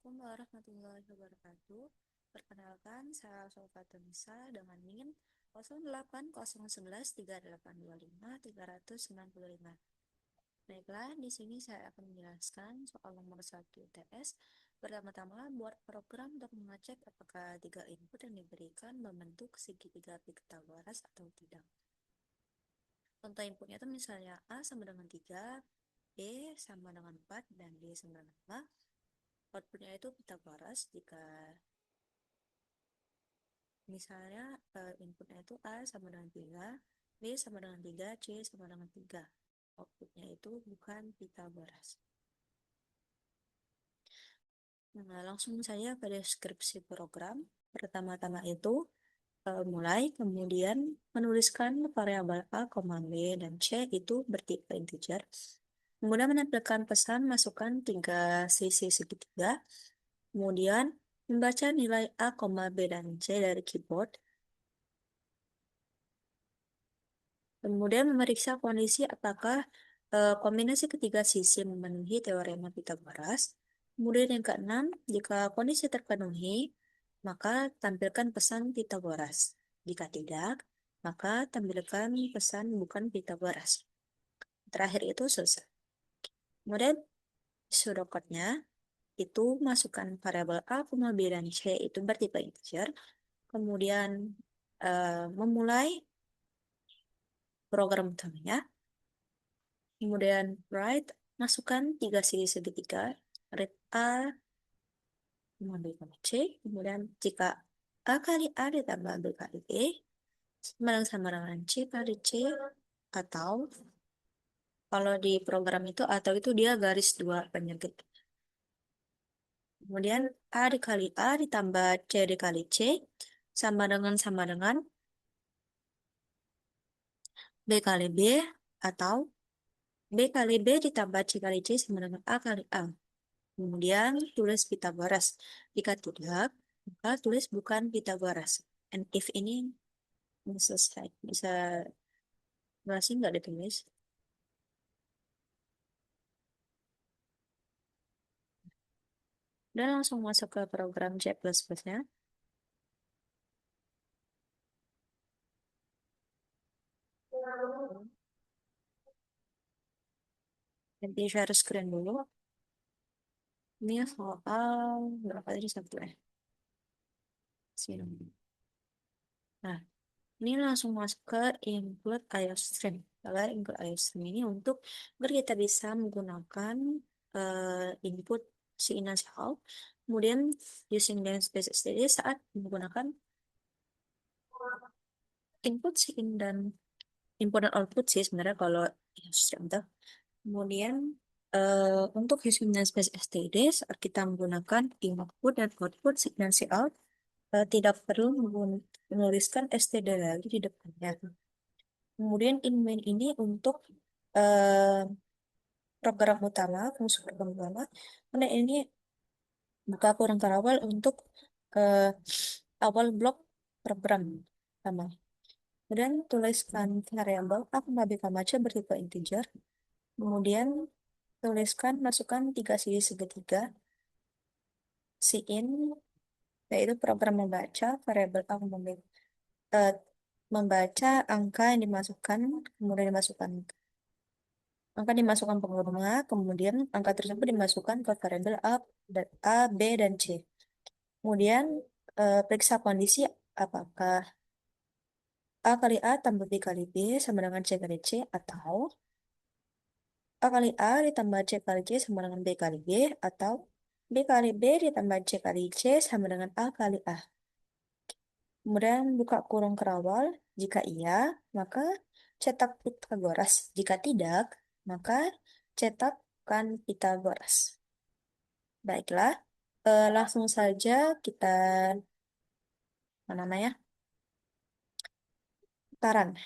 Assalamualaikum warahmatullahi wabarakatuh. Perkenalkan, saya Sofatunisa dengan NIM 0801138825 Baiklah, di sini saya akan menjelaskan soal nomor 1 UTS. Pertama-tama, buat program untuk mengecek apakah tiga input yang diberikan membentuk segitiga Pythagoras atau tidak. Contoh inputnya itu misalnya A sama dengan 3, B sama dengan 4, dan D sama dengan 5. Outputnya itu Pythagoras jika misalnya inputnya itu A sama dengan 3, B sama dengan 3, C sama dengan 3. Outputnya itu bukan Pythagoras. Nah, langsung saja ke deskripsi program. Pertama-tama itu mulai, kemudian menuliskan variabel A, B, dan C itu bertipe integer. Kemudian menampilkan pesan masukkan 3 sisi segitiga. Kemudian membaca nilai A, B, dan C dari keyboard. Kemudian memeriksa kondisi apakah kombinasi ketiga sisi memenuhi teorema Pythagoras. Kemudian yang keenam, jika kondisi terpenuhi, maka tampilkan pesan Pythagoras. Jika tidak, maka tampilkan pesan bukan Pythagoras. Terakhir itu selesai. Kemudian pseudocode-nya itu masukkan variabel A, B, dan C itu bertipe integer. Kemudian memulai program utamanya. Kemudian write, masukkan 3 sisi segitiga, read A, mengambil koma C. Kemudian jika A kali A ditambah B kali B, sama dengan C kali C, atau kalau di program itu atau itu dia garis 2 penyebut. Kemudian A dikali A ditambah C dikali C, sama dengan B kali B, atau B kali B ditambah C kali C sama dengan A kali A. Kemudian tulis Pythagoras. Jika tidak, maka tulis bukan Pythagoras. And if ini selesai. Bisa masih nggak ditulis? Dan langsung masuk ke program C++-nya. Nanti share screen dulu. Ini soal berapa tadi satu ya? Sini. Nah, ini langsung masuk ke include IOStream. Kalau include IOStream ini untuk agar kita bisa menggunakan input si in dan si out. Kemudian using namespace std saat menggunakan input si in dan input dan output sih sebenarnya kalau IOStream tuh. Kemudian untuk using namespace std saat kita menggunakan input dan output si in dan si out tidak perlu menuliskan std lagi di depannya. Kemudian in main ini untuk eh, program utama, fungsi program utama. Karena ini buka kurang terawal untuk eh, awal blok program utama. Kemudian tuliskan variabel A, B, C bertipe integer. Kemudian tuliskan, masukkan 3 sisi segitiga. In, yaitu program membaca variabel A, B, eh, membaca angka yang dimasukkan, kemudian dimasukkan angka dimasukkan pengurungnya, kemudian angka tersebut dimasukkan ke variabel A, B, dan C. Kemudian periksa kondisi apakah A kali A tambah B kali B sama dengan C kali C, atau A kali A ditambah C kali C sama dengan B kali B, atau B kali B ditambah C kali C sama dengan A kali A. Kemudian buka kurung kerawal, jika iya, maka cetak Pythagoras. Jika tidak, maka cetakkan Pythagoras. Baiklah, langsung saja kita mana namanya putaran.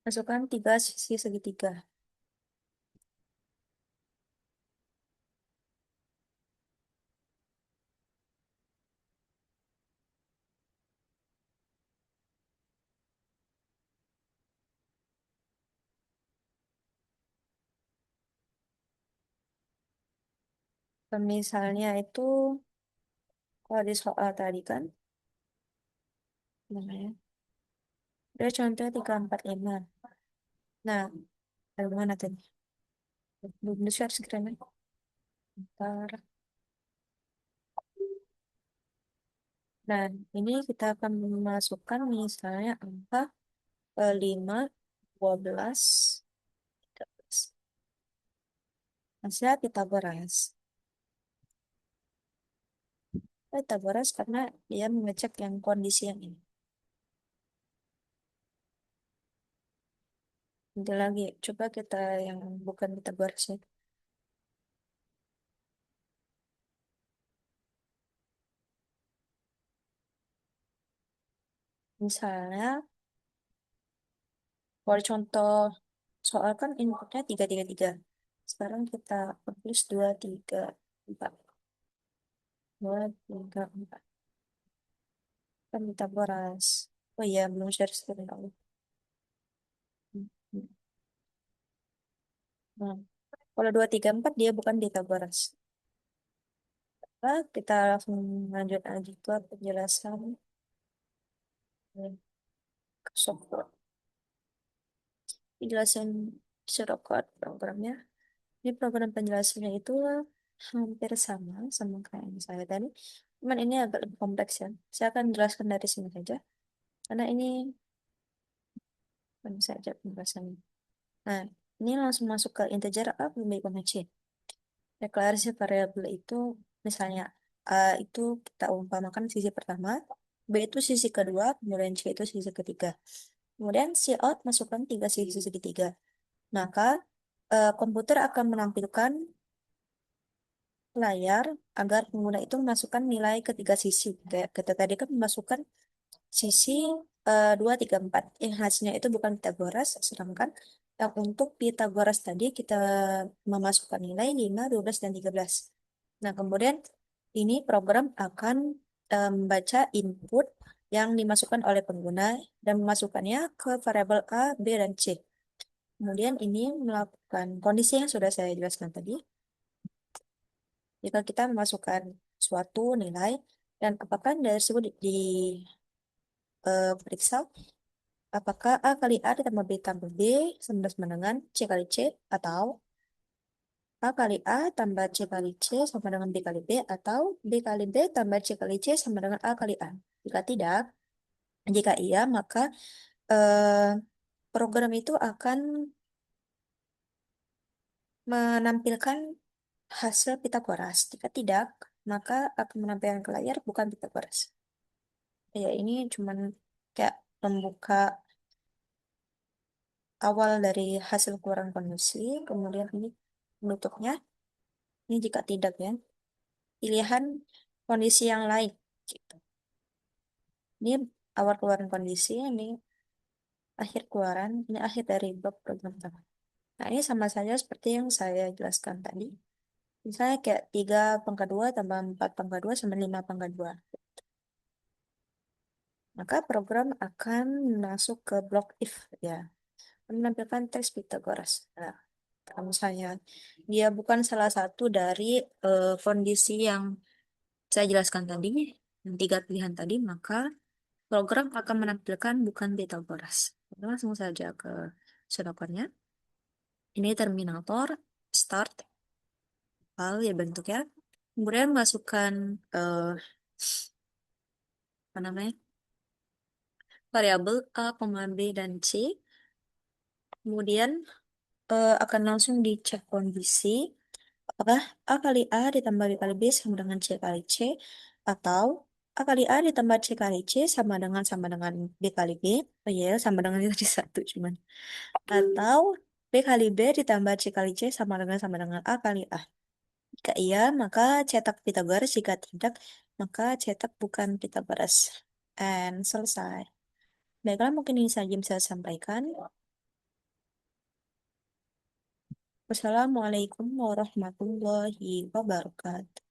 Masukkan 3 sisi segitiga. Misalnya itu, kalau di soal tadi kan, namanya, ada contoh 3, 4, 5. Nah, dari mana tadi? Belum di-share screen-nya. Bentar. Nah, ini kita akan memasukkan misalnya angka 5, 12, 13. Hasilnya Pitagoras. Pitagoras karena dia mengecek yang kondisi yang ini. Nanti lagi, coba kita yang bukan Pitagoras ya. Misalnya, kalau contoh soal kan inputnya 3, 3, 3. Sekarang kita plus 2, 3, 4. 2, 3, 4. Kan Pitagoras. Oh iya, belum share screen aku. Nah, kalau 2, 3, 4 dia bukan Pitagoras. Nah, kita langsung lanjut aja ke penjelasan software. Penjelasan Shortcut programnya. Ini program penjelasannya itu hampir sama kayak yang saya tadi. Cuman ini agak lebih kompleks ya. Saya akan jelaskan dari sini saja. Karena ini kan saja penjelasannya. Nah, ini langsung masuk ke integer A, B, C. Deklarasi variabel itu misalnya A itu kita umpamakan sisi pertama, B itu sisi kedua, kemudian C itu sisi ketiga. Kemudian C out masukkan 3 sisi segitiga. Maka komputer akan menampilkan layar agar pengguna itu memasukkan nilai ketiga sisi. Kayak kita tadi kan memasukkan sisi 2, 3, 4. Yang hasilnya itu bukan Pitagoras, sedangkan yang untuk Pitagoras tadi kita memasukkan nilai 5, 12, dan 13. Nah, kemudian ini program akan membaca input yang dimasukkan oleh pengguna dan memasukkannya ke variabel A, B, dan C. Kemudian ini melakukan kondisi yang sudah saya jelaskan tadi. Jika kita memasukkan suatu nilai dan apakah nilai tersebut diperiksa, apakah A kali A ditambah B tambah B sama dengan C kali C, atau A kali A tambah C kali C sama dengan B kali B, atau B kali B tambah C kali C sama dengan A kali A. Jika tidak, jika iya, maka eh, program itu akan menampilkan hasil Pitagoras. Jika tidak, maka akan menampilkan ke layar bukan Pitagoras. Ya, ini cuman kayak membuka awal dari hasil keluaran kondisi, kemudian ini penutupnya. Ini jika tidak ya, pilihan kondisi yang lain. Gitu. Ini awal keluaran kondisi, ini akhir keluaran, ini akhir dari blok program utama. Nah, ini sama saja seperti yang saya jelaskan tadi. Misalnya kayak 3 pangkat 2 tambah 4 pangkat 2 sama 5 pangkat 2. Maka program akan masuk ke blok if ya, menampilkan teks Pythagoras. Nah, kalau misalnya dia bukan salah satu dari kondisi yang saya jelaskan tadi, yang 3 pilihan tadi, maka program akan menampilkan bukan Pythagoras. Langsung saja ke selokannya. Ini terminator, start, file ya bentuknya. Kemudian masukkan apa namanya, variabel A, B, dan C. Kemudian akan langsung dicek kondisi apakah A kali A ditambah B kali B sama dengan C kali C, atau A kali A ditambah C kali C sama dengan B kali B. Oh iya, sama dengan itu tadi satu cuman. Atau B kali B ditambah C kali C sama dengan A kali A. Jika iya, maka cetak Pythagoras. Jika tidak, maka cetak bukan Pythagoras. And selesai. Baiklah, mungkin ini saja yang bisa saya sampaikan. Wassalamualaikum warahmatullahi wabarakatuh.